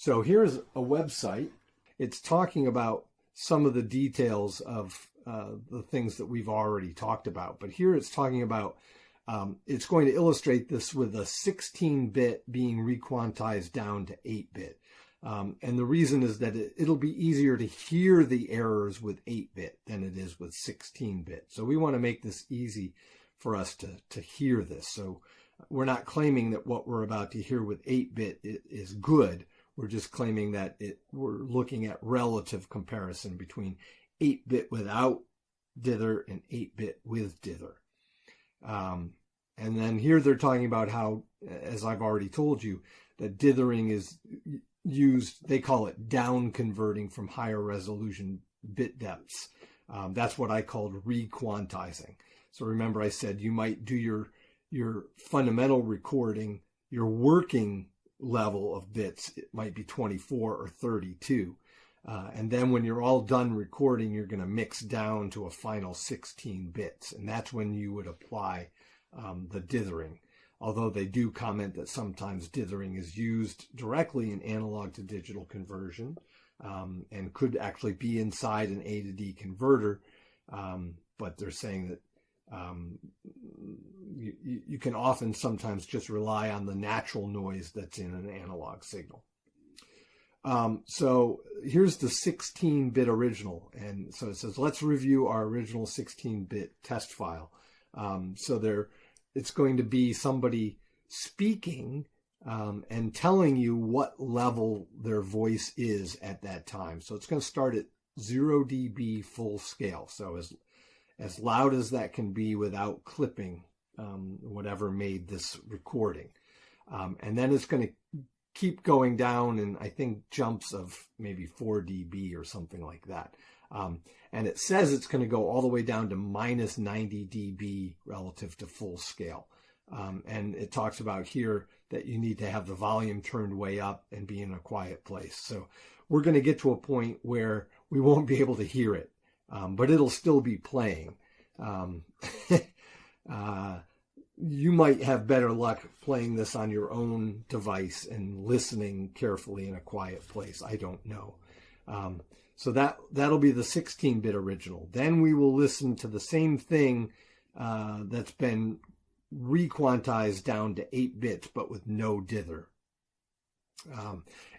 So here's a website. It's talking about some of the details of the things that we've already talked about. But here it's talking about, it's going to illustrate this with a 16-bit being requantized down to 8-bit. And the reason is that it'll be easier to hear the errors with 8-bit than it is with 16-bit. So we want to make this easy for us to hear this. So we're not claiming that what we're about to hear with 8-bit is good. We're just claiming that we're looking at relative comparison between 8-bit without dither and 8-bit with dither. And then here they're talking about how, as I've already told you, that dithering is used, they call it down converting from higher resolution bit depths. That's what I called requantizing. So remember I said you might do your fundamental recording, your working level of bits, it might be 24 or 32. And then when you're all done recording, you're going to mix down to a final 16 bits. And that's when you would apply the dithering. Although they do comment that sometimes dithering is used directly in analog to digital conversion and could actually be inside an A to D converter. But they're saying that you can often sometimes just rely on the natural noise that's in an analog signal. So here's the 16-bit original. And so it says, let's review our original 16-bit test file. It's going to be somebody speaking and telling you what level their voice is at that time. So it's going to start at 0 dB full scale. So as loud as that can be without clipping whatever made this recording. And then it's going to keep going down in, I think, jumps of maybe 4 dB or something like that. And it says it's going to go all the way down to minus 90 dB relative to full scale. And it talks about here that you need to have the volume turned way up and be in a quiet place. So we're going to get to a point where we won't be able to hear it, but it'll still be playing. You might have better luck playing this on your own device and listening carefully in a quiet place. I don't know. So that'll be the 16-bit original. Then we will listen to the same thing that's been requantized down to 8 bits, but with no dither.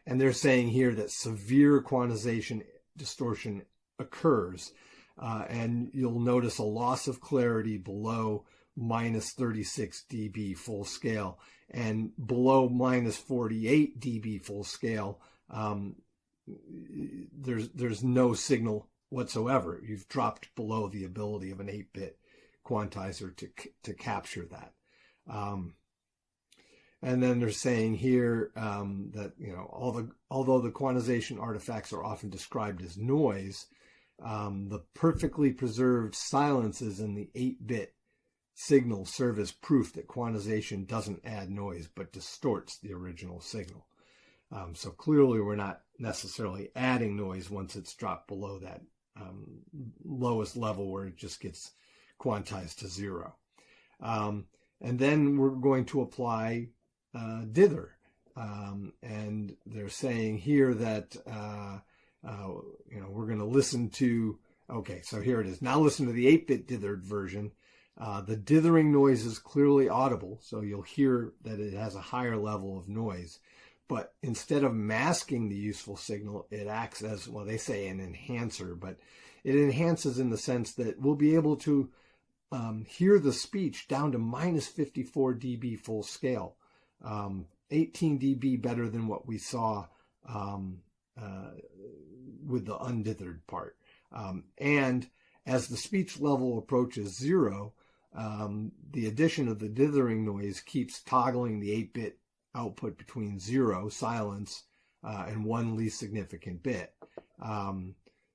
And they're saying here that severe quantization distortion occurs, and you'll notice a loss of clarity below minus 36 dB full scale, and below minus 48 dB full scale, there's no signal whatsoever. You've dropped below the ability of an 8-bit quantizer to capture that. And then they're saying here that, you know, although the quantization artifacts are often described as noise, the perfectly preserved silences in the 8-bit signal serve as proof that quantization doesn't add noise but distorts the original signal. So clearly we're not necessarily adding noise once it's dropped below that lowest level where it just gets quantized to 0. And then we're going to apply dither. And they're saying here that, you know, we're going to listen to, okay, so here it is. Now listen to the 8-bit dithered version. The dithering noise is clearly audible, so you'll hear that it has a higher level of noise. But instead of masking the useful signal, it acts as, well, they say an enhancer, but it enhances in the sense that we'll be able to hear the speech down to minus 54 dB full scale, 18 dB better than what we saw with the undithered part. And as the speech level approaches 0, the addition of the dithering noise keeps toggling the 8-bit output between 0, silence, and 1 least significant bit.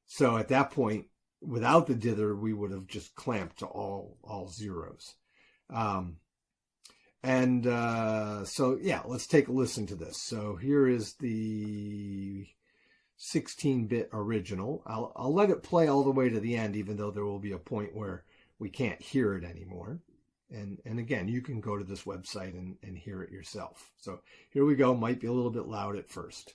So at that point, without the dither, we would have just clamped to all zeros. So yeah, let's take a listen to this. So here is the 16-bit original. I'll let it play all the way to the end, even though there will be a point where we can't hear it anymore. And again, you can go to this website and hear it yourself. So here we go. Might be a little bit loud at first.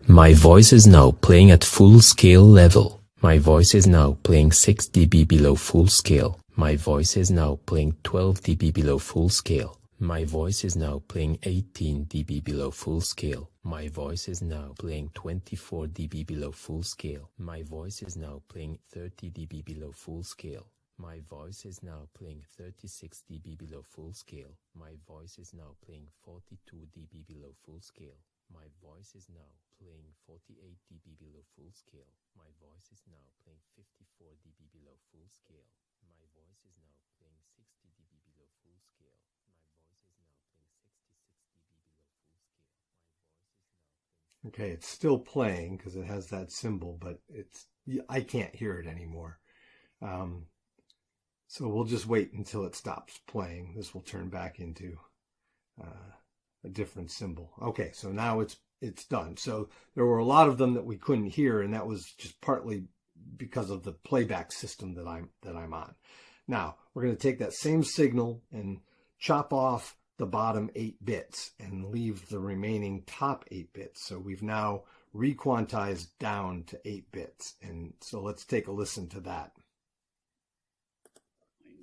My voice is now playing at full scale level. My voice is now playing 6 dB below full scale. My voice is now playing 12 dB below full scale. My voice is now playing 18 dB below full scale. My voice is now playing 24 dB below full scale. My voice is now playing 30 dB below full scale. My voice is now playing 36 dB below full scale. My voice is now playing 42 dB below full scale. My voice is now playing 48 dB below full scale. My voice is now playing 54 dB below full scale. My voice is now playing 60 dB below full scale. My voice is now playing 66 dB below full scale. Okay, it's still playing because it has that symbol, but I can't hear it anymore. So we'll just wait until it stops playing. This will turn back into a different symbol. Okay, so now it's done. So there were a lot of them that we couldn't hear, and that was just partly because of the playback system that I'm on. Now we're going to take that same signal and chop off the bottom 8 bits and leave the remaining top 8 bits. So we've now requantized down to 8 bits. And so let's take a listen to that.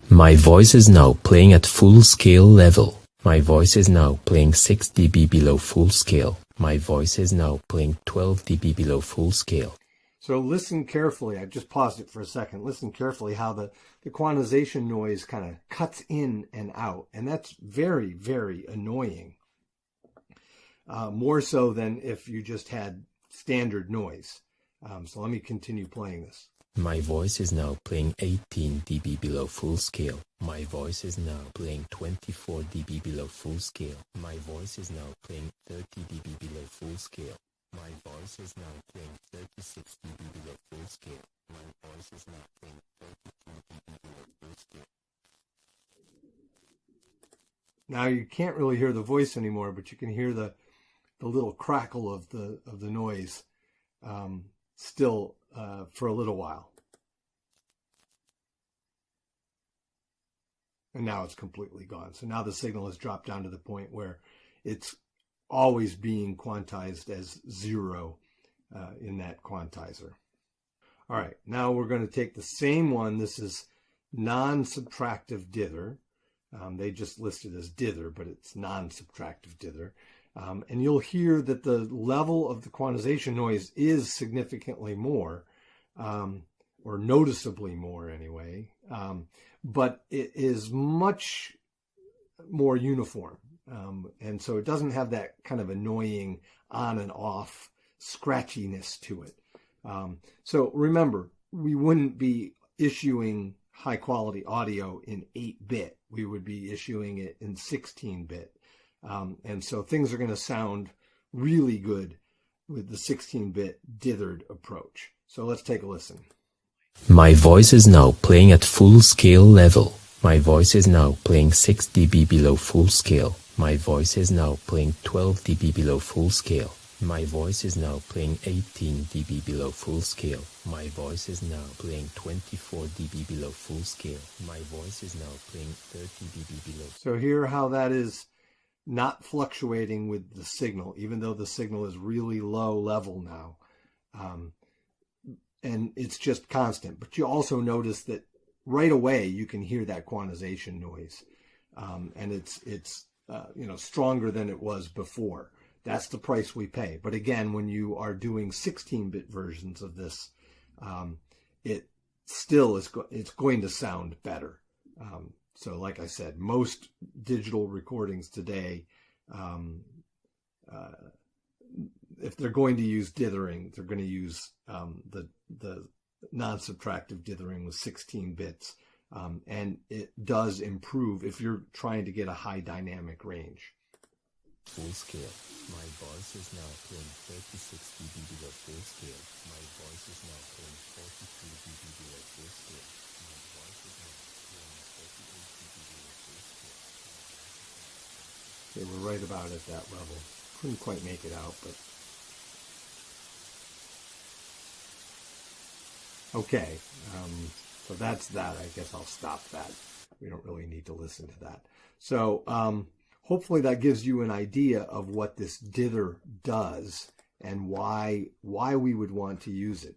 My voice is now playing at full scale level. My voice is now playing 6 dB below full scale. My voice is now playing 12 dB below full scale. So listen carefully. I just paused it for a second. Listen carefully how the quantization noise kind of cuts in and out. And that's very, very annoying. More so than if you just had standard noise. So let me continue playing this. My voice is now playing 18 dB below full scale. My voice is now playing 24 dB below full scale. My voice is now playing 30 dB below full scale. My voice is now playing 36 dB below full scale. My voice is now playing 32 dB below full scale. Now you can't really hear the voice anymore, but you can hear the little crackle of the noise still for a little while. And now it's completely gone. So now the signal has dropped down to the point where it's always being quantized as 0 in that quantizer. All right, now we're going to take the same one. This is non-subtractive dither. They just listed as dither, but it's non-subtractive dither. And you'll hear that the level of the quantization noise is significantly more, or noticeably more anyway, but it is much more uniform. And so it doesn't have that kind of annoying on and off scratchiness to it. So remember, we wouldn't be issuing high quality audio in 8-bit. We would be issuing it in 16-bit. And so things are going to sound really good with the 16-bit dithered approach. So let's take a listen. My voice is now playing at full scale level. My voice is now playing 6 dB below full scale. My voice is now playing 12 dB below full scale. My voice is now playing 18 dB below full scale. My voice is now playing 24 dB below full scale. My voice is now playing 30 dB below. So hear how that is not fluctuating with the signal, even though the signal is really low level now. And it's just constant. But you also notice that right away you can hear that quantization noise. And it's stronger than it was before. That's the price we pay. But again, when you are doing 16-bit versions of this, it still is it's going to sound better. So like I said, most digital recordings today, if they're going to use dithering, they're going to use the non-subtractive dithering with 16 bits. And it does improve if you're trying to get a high dynamic range. Full scale. My voice is now playing 36 dB below full scale. My voice is now playing 42 dB below full scale. My voice is now playing 38 dB below full scale. They were right about at that level. Couldn't quite make it out, but okay. So that's that. I guess I'll stop that. We don't really need to listen to that. So hopefully that gives you an idea of what this dither does and why we would want to use it.